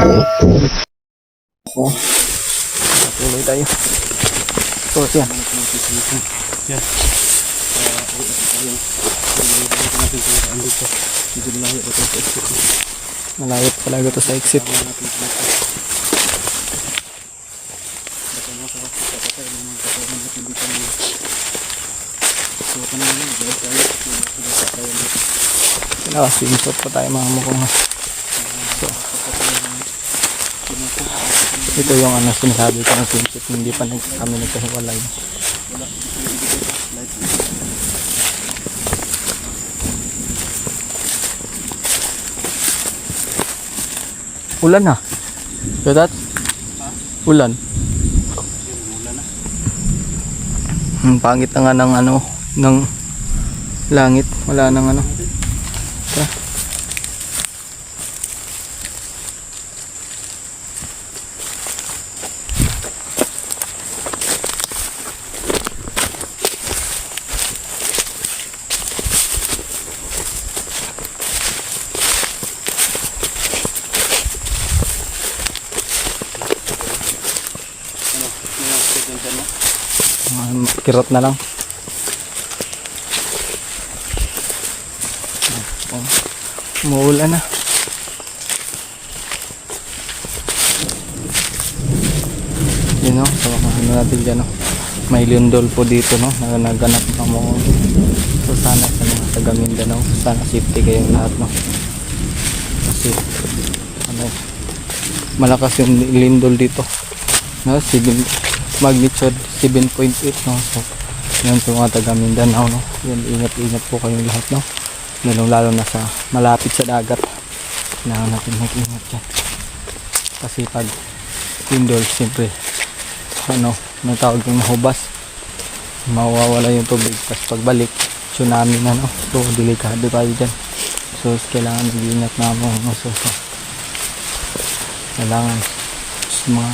Oh, tuloy tayo. So, yan. Yan. Malayo talaga to sa exit. Swimsuit pa tayo mga mukong. So, ito yung ano sinasabi ko ng swimsuit, hindi pa kami nagkahiwalay. Ulan na. So that? Ulan. Pangit na nga ng ano, ng langit. Wala nang ano. Kirot na lang. Umuulan na. Yun o, so ano natin dyan o. May lindol po dito no, na naganap ng mo. So sana sa mga taga Mindanao, sana safety kayong lahat no. Kasi ano, malakas yung lindol dito. No, magnitude 7.8 no. So yan sa mga taga Mindanao no. Yan, ingat po kayong lahat no. Lalo na sa malapit sa dagat. Kailangan natin mag-ingat dyan. Kasi pag lindol, siyempre ano, may tawag yung mahubas, mawawala yung tubig. Tapos pagbalik, tsunami na no. So delikado tayo dyan. So kailangan mag-ingat na mo no. So kailangan sa mga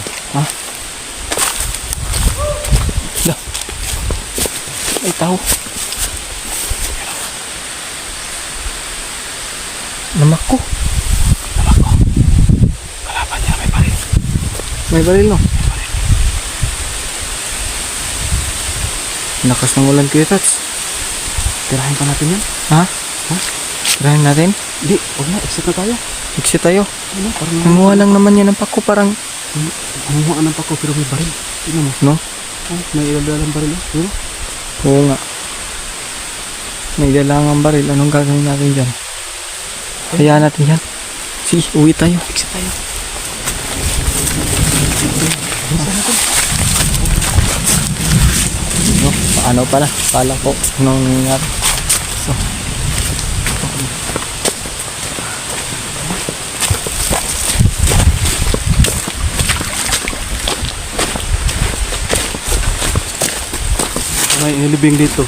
ay tao, namak ko kalaban niya, may baril no. Lakas ng ulan Kuya Tats. Tirahin pa natin yan. Ha? Tirahin natin? Hindi, huwag na, exit na tayo. Exit tayo? Ano, parang nanguha lang naman yan ng pako, parang nanguha ng pako pero may baril. Tignan mo. No? Oh, may ilalang baril pero oo nga, may dalangang baril. Anong gagawin natin dyan? Kaya natin yan. Sige, uwi tayo. Exit tayo. No, paano pala? Pala ko nung nangyari. So, may ilibing dito.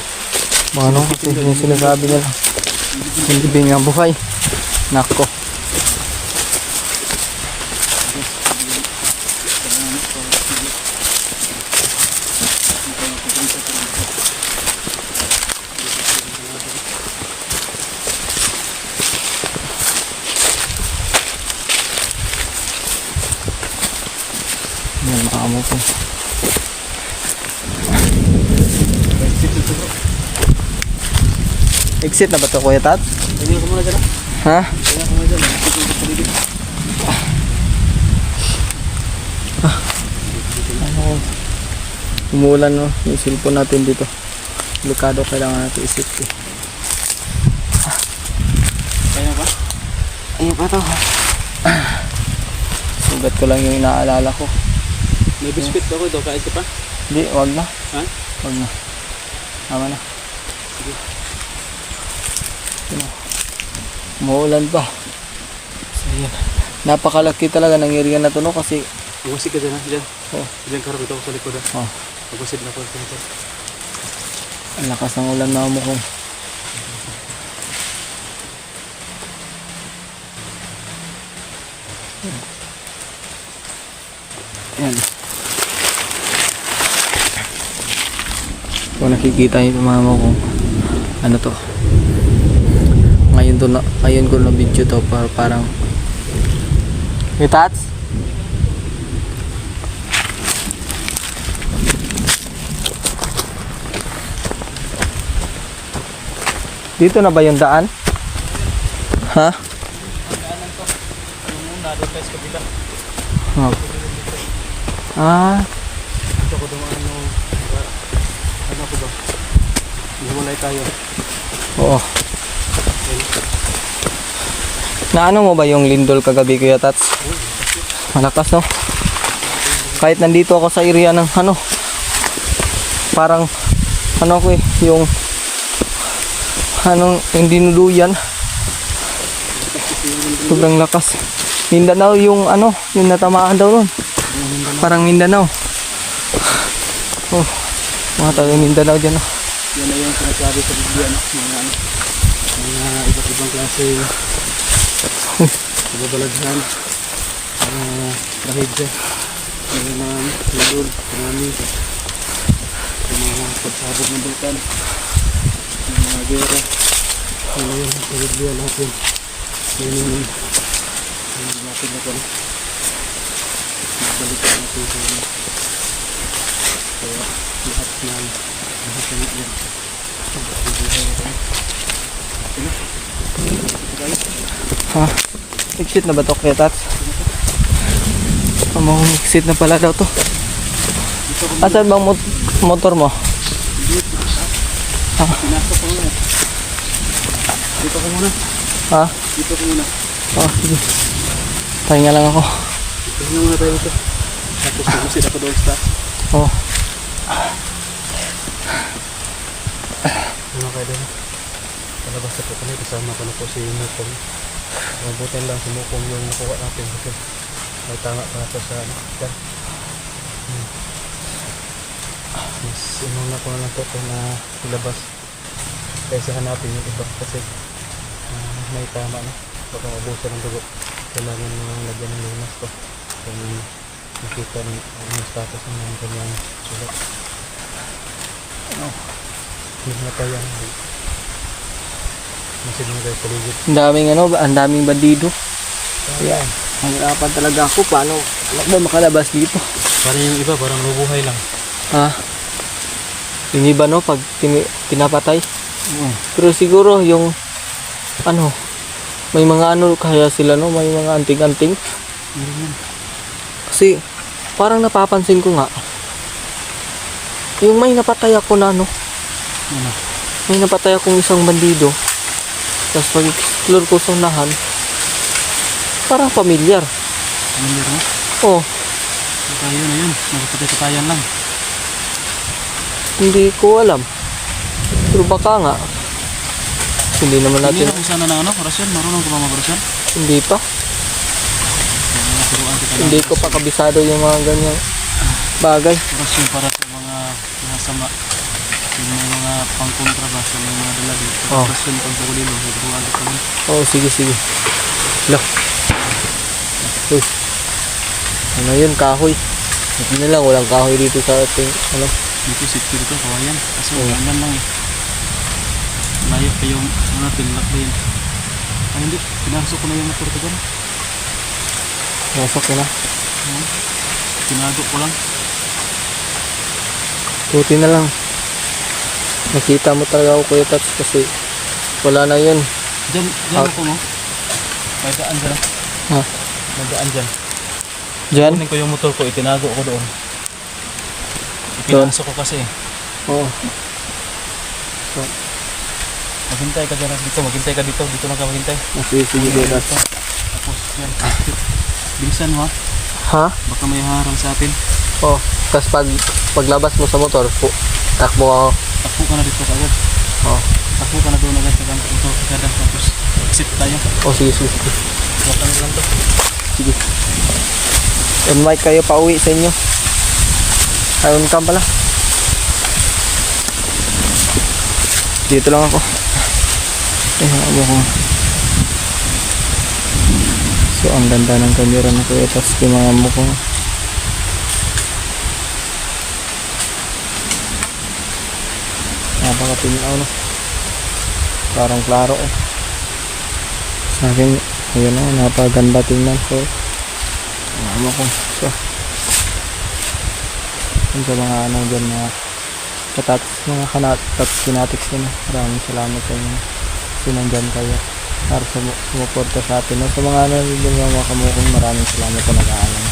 ano kasi yung sinasabi nila, yung libing ang buhay. Nako. Yan, maamo po. Exit na ba ito Kuya Tat? Tingnan ko muna dyan. Ha? Tingnan ko muna dyan. Ano, umuulan no, yung cellphone natin dito. Delikado, kailangan natin i-safety. Kaya ba? Ayun pa to. Sugat ko lang yung inaalala ko. May biscuit ako ito. Kain ka pa? Hindi, wag na. Ha? Wag na. Tama na. Sige. Umuulan pa. So yan. Napakalaki talaga ng area na to no, kasi Magwasid ka dyan ha? Dyan. oh, Dyan karap ito sa likod ha? oh, Magwasid na ako sa likod. ang lakas ng ulan na mo kong. Yan. Kung nakikita niyo mga mo kung ano to, ngayon ko na video to, parang May tats? Dito na ba yung daan? Ha? Yung muna, doon tayo sa kabila. Oh. Ah, Dito ko dumaan yung... Ano ako ba? Hiwalay tayo. oo. Naano mo ba yung lindol kagabi, Kuya Tats? Malakas, no? Kahit nandito ako sa area ng ano, parang ano ko eh, yung anong yung dinuluyan. Sobrang lakas. Mindanao yung ano, yung natamaan daw nun. Parang Mindanao. Oh, mga tayo Mindanao dyan, no? Yan na yung sinasabi sa Biblia, no? Mga iba't ibang klase kababalaghan, trahedya, mga lagol, tsunami, mga pagsabog ng bulkan, mga gera. Yan na yung sa Biblia lahat yun. Yan yung natin na pala. Balikan natin sa mga. Kaya lahat ng yan. Ha? Exit na ba to, Kuya Tats? Exit na pala daw to. Asan bang motor mo? Pinasok ko muna. Dito ko muna. Ha? Dito ko muna. Oh, sige. Pahinga lang ako. Dito muna tayo dito. Tapos tumusin ako doon sa taas. Oh. Ano kayo doon? Palabas ako kami. Kasama ko na po si Mukong. Mabutan lang si Mukong yung nakuha natin. Kasi may tama pa ito sa ano. Yan. Mas inuna ko na lang po ito na ilabas. Kaysa hanapin yung iba. Kasi may tama na. Baka mabusan ng dugo. Kailangan mo lagyan ng lunas ko. Kung nakita ng status ng kanyang sulat. Hindi na tayo masin mo tayo paligid. Ang daming ano, ang daming bandido. Kaya, hangirapan talaga ako. Paano ba makalabas dito? Parang yung iba, parang nabubuhay lang. Ha? Yung iba, no, pag pinapatay. Pero siguro yung ano, may mga ano kaya sila, no, may mga anting-anting. Kasi parang napapansin ko nga yung may napatay ako na ano, Ano? may napatay akong isang bandido. Tapos pag-explore ko sa unahan, parang familiar. Ano mo? Oh, Tayo na yun. Nagpatay-patayan lang. hindi ko alam. Pero baka nga hindi naman Hindi natin, na kung sana na ano, orasyon. Marunong ka ba mag-orasyon? hindi pa. Turuan kita ng Hindi ko pa kabisado yung mga ganyang bagay. orasyon para sa mga masama. Yung mga pangkontra ba sa mga dala dito. Oh. Orasyon pag pagulilo. Turuan kita ng Oh, sige, sige. Lo. Uy. Ano yun, kahoy. Hindi na lang, walang kahoy dito sa ating, ano. dito safety dito, kawayan. Kaso ganyan lang eh. Layo pa yung ano, pinlock ba yun? Ay hindi, pinasok ko na yung motor ko dyan. Masok ko na. Tinago ko lang. Buti na lang. Nakita mo talaga ako, Kuya Tats, kasi wala na yun. Dyan ako no? May daan dyan. Ha? May daan dyan. Diyan? Kunin ko yung motor ko, itinago ko doon. Doon? Ipinasok ko kasi. Oo. Maghintay ka dyan dito, maghintay ka dito. Dito na ka maghintay. Sige, sige, Kuya Tats. Tapos yan. Bilisan mo ha. Ha? Baka may harang sa atin. Oh. Tapos paglabas mo sa motor, takbo ako. Takbo ka na dito kagad. Oh. Takbo ka na doon agad sa motor kagad. Tapos exit tayo. Oh, sige, sige, sige. Huwag ka lang to. Sige. On mic kayo pa uwi sa inyo. Ay, on cam pala. Dito lang ako. Ako ko. So, ang ganda ng camera na Kuya Tats, yung mga mukha. Napakatinaw, no? Parang klaro, eh. Sa akin, ayun, no? Napaganda tingnan ko. Ano ko. So, yun sa mga ano dyan na mga kanatats kinatics ko na. Maraming salamat sa inyo. Sinandyan kayo para sumuporta sa atin. No? Sa mga ano yung mga kamukong maraming salamat po nag-aalam.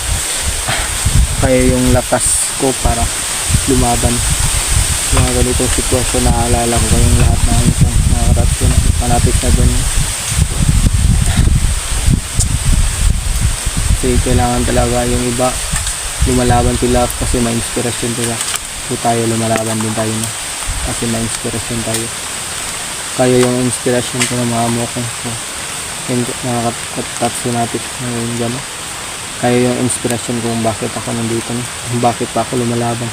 Kaya yung lakas ko para lumaban. Mga ganitong sitwasyon na aalala ko kayong lahat na mga kanatics na dyan. Kasi kailangan talaga yung iba lumalaban sila kasi may inspirasyon sila. So tayo lumalaban din tayo na kasi may inspirasyon tayo. Kaya yung inspirasyon ko ng mga mukong so, yung nakakatatsu natin ngayon gano'n. Kaya yung inspirasyon ko kung bakit ako nandito no? Kung bakit pa ako lumalaban.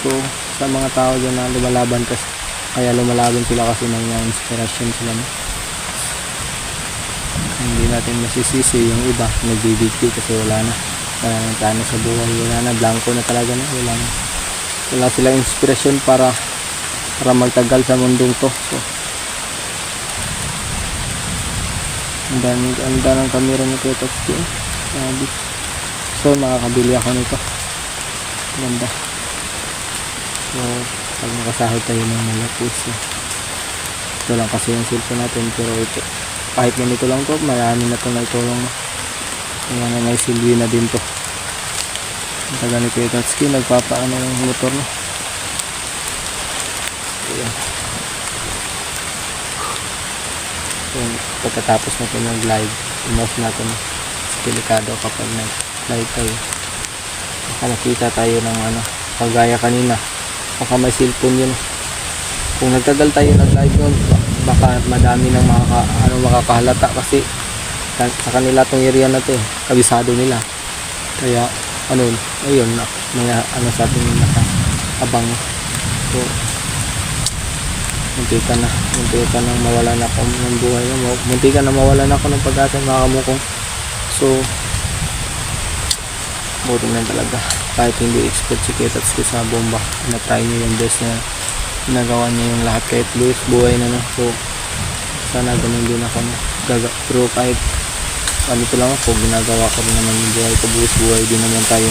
So sa mga tao dyan na lumalaban kasi kaya lumalaban sila kasi may inspirasyon sila no? Hindi natin masisisi yung iba nagbibigti kasi wala na plano sa buhay, wala na, blanco na talaga na, wala silang inspirasyon para magtagal sa mundong to. So ang dami ng camera nito Tatsuki sabi. So makakabili ako nito, ganda. So pag nakasahod tayo ng malaki so, ito lang kasi yung cellphone natin pero ito kahit ganito lang to marami na ito na itulong na ayan, may silbi na din to. Ang taga ni Kuya Tatsuki nagpapaano ng motor no. Ayan. So, pagkatapos natin ng live i-mouse natin delikado kapag nag-live tayo baka nakita tayo ng ano kagaya kanina baka may cellphone yun kung nagtagal tayo nag-live nun baka madami ng makakahalata kasi sa kanila tong area na to kabisado nila kaya ano ayun na mga ano sa atin nakaabang so muntikan na mawala na ako ng buhay muntikan na mawala na ako ng pag-asa mga kamukong so buti na talaga kahit hindi expert si Kuya Tatsuki sa bomba na-try niya yung best na ginagawa niya yung lahat kahit Luis buhay na no so sana ganun din ako pero kahit ito lang ako ginagawa ko rin naman yung buhay ko buhay din naman tayo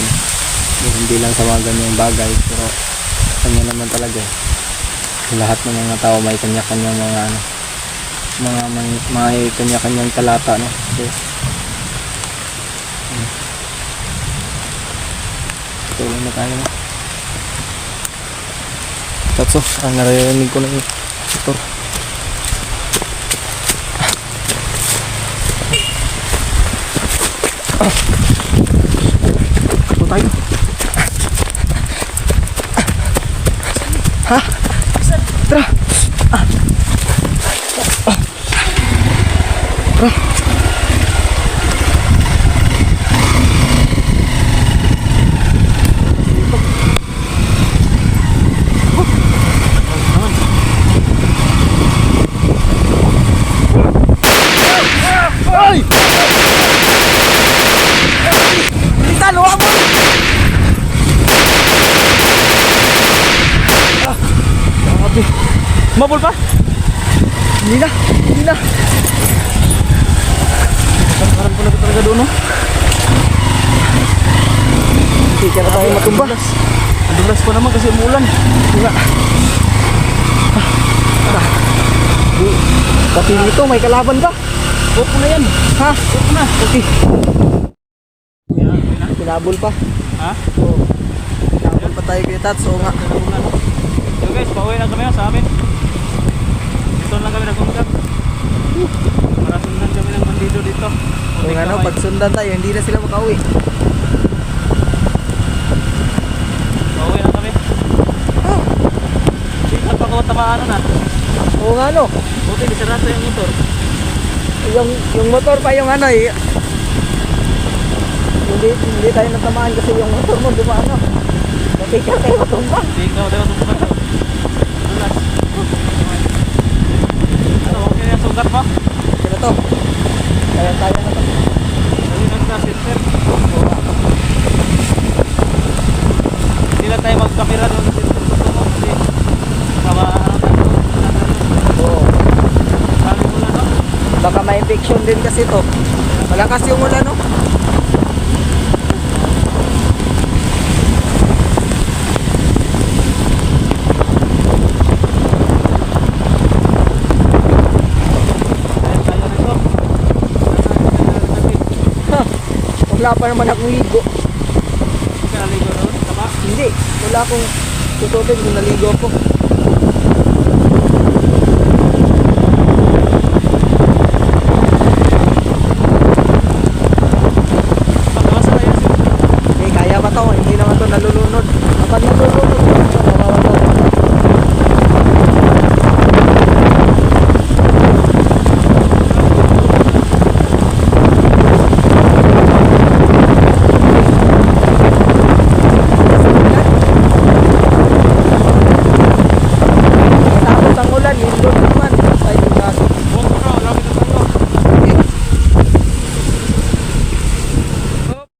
hindi lang sa mga ganyang bagay pero kanya naman talaga lahat ng mga tao may kanya-kanyang mga ano may kanya-kanyang talata no so tulong na tayo no Tatsu ang narinig ko na yung motor ito tayo ha? Tara tara ay! Talo ako! Grabe. Mabul pa? Hindi na. Parang ko na talaga doon, no? Hindi ka na tayo matumba. Dulas pa naman kasi umulan. Wala. Pati dito, may kalaban ka. Opo na yan. Ha? Opo na. Okay. Pinabol pa. Ha? Oo. Pinabol pa tayo Kuya Tats. Oo nga. So guys, pauwi na kami sa amin. Dito lang kami nagpunta. Para sundan kami ng bandido dito. Kung ano, pag sundan tayo, hindi na sila makauwi. Pauwi na kami. Hindi ka pa ko tamaan na. Oo nga no. Buti disarado yung motor. Yung motor pa yung ano eh. Hindi tayo natamaan kasi yung motor mo dumaan no. Kasi ka tayo matumba. Hindi ka tayo matumba. Dulas. Ano, okay na yung sugat mo? Sino to? Kaya tayo na to. Hindi na sa center. Hindi lang tayo magkamera doon sa center. Kasi kawahan tayo. Oo. Sabi mo lang no? Baka may infection din kasi to. Malakas yung ulan no. wala pa naman akong ligo. Naligo ron? Tama? Hindi, wala akong susutin kung naligo ako. Pagkawas na yun. Eh, kaya ba to? Hindi naman to nalulunod. Kapag nalulunod